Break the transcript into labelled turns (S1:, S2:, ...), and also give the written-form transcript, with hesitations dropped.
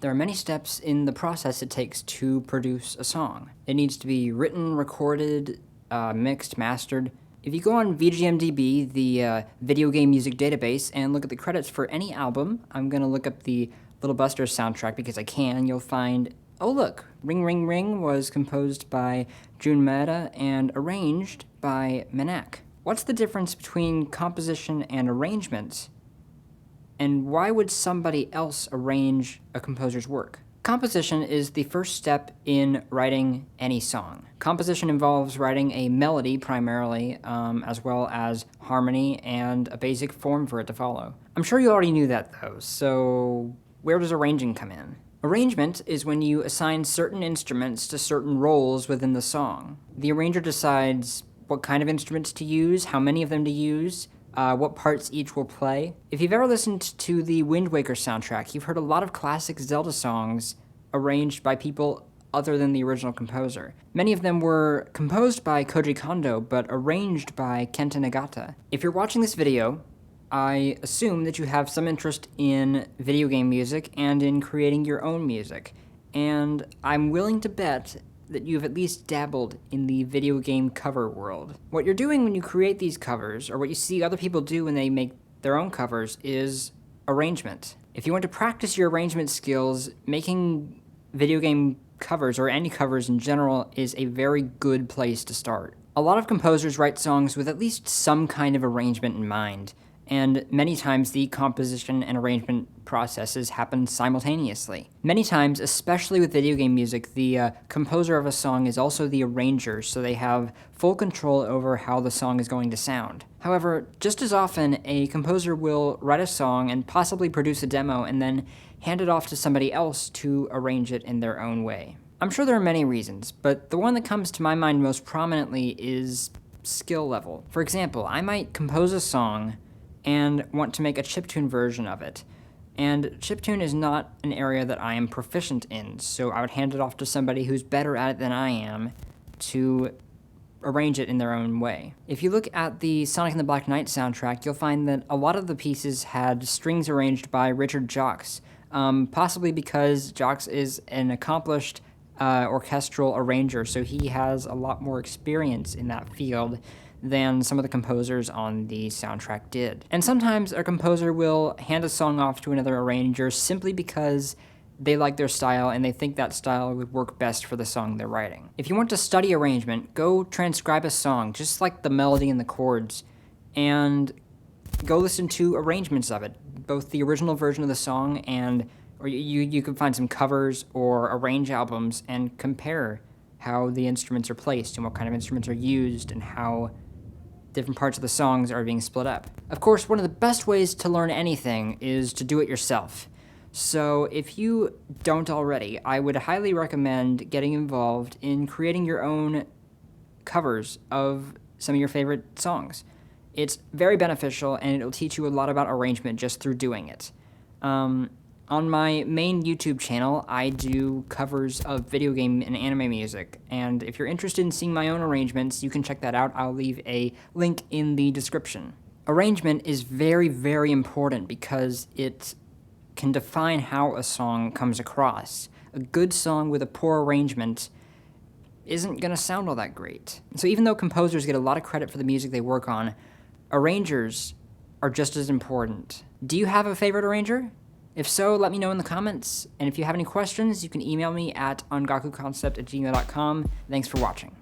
S1: There are many steps in the process it takes to produce a song. It needs to be written, recorded, mixed, mastered. If you go on VGMDB, the video game music database, and look at the credits for any album, I'm going to look up the Little Busters soundtrack because I can, you'll find, oh look, Ring Ring Ring was composed by Jun Maeda and arranged by Menak. What's the difference between composition and arrangement? And why would somebody else arrange a composer's work? Composition is the first step in writing any song. Composition involves writing a melody primarily, as well as harmony and a basic form for it to follow. I'm sure you already knew that though, so where does arranging come in? Arrangement is when you assign certain instruments to certain roles within the song. The arranger decides what kind of instruments to use, how many of them to use, what parts each will play. If you've ever listened to the Wind Waker soundtrack, you've heard a lot of classic Zelda songs arranged by people other than the original composer. Many of them were composed by Koji Kondo, but arranged by Kenta Nagata. If you're watching this video, I assume that you have some interest in video game music and in creating your own music, and I'm willing to bet that you've at least dabbled in the video game cover world. What you're doing when you create these covers, or what you see other people do when they make their own covers, is arrangement. If you want to practice your arrangement skills, making video game covers, or any covers in general, is a very good place to start. A lot of composers write songs with at least some kind of arrangement in mind, and many times the composition and arrangement processes happen simultaneously. Many times, especially with video game music, the composer of a song is also the arranger, so they have full control over how the song is going to sound. However, just as often, a composer will write a song and possibly produce a demo and then hand it off to somebody else to arrange it in their own way. I'm sure there are many reasons, but the one that comes to my mind most prominently is skill level. For example, I might compose a song and want to make a chiptune version of it. And chiptune is not an area that I am proficient in, so I would hand it off to somebody who's better at it than I am to arrange it in their own way. If you look at the Sonic and the Black Knight soundtrack, you'll find that a lot of the pieces had strings arranged by Richard Jacques, possibly because Jacques is an accomplished orchestral arranger, so he has a lot more experience in that field than some of the composers on the soundtrack did. And sometimes a composer will hand a song off to another arranger simply because they like their style and they think that style would work best for the song they're writing. If you want to study arrangement, go transcribe a song, just like the melody and the chords, and go listen to arrangements of it, both the original version of the song or you can find some covers or arrange albums and compare how the instruments are placed and what kind of instruments are used and how different parts of the songs are being split up. Of course, one of the best ways to learn anything is to do it yourself. So if you don't already, I would highly recommend getting involved in creating your own covers of some of your favorite songs. It's very beneficial and it'll teach you a lot about arrangement just through doing it. On my main YouTube channel, I do covers of video game and anime music, and if you're interested in seeing my own arrangements, you can check that out. I'll leave a link in the description. Arrangement is very, very important because it can define how a song comes across. A good song with a poor arrangement isn't going to sound all that great. So even though composers get a lot of credit for the music they work on, arrangers are just as important. Do you have a favorite arranger? If so, let me know in the comments, and if you have any questions, you can email me at ongakuconcept@gmail.com. Thanks for watching.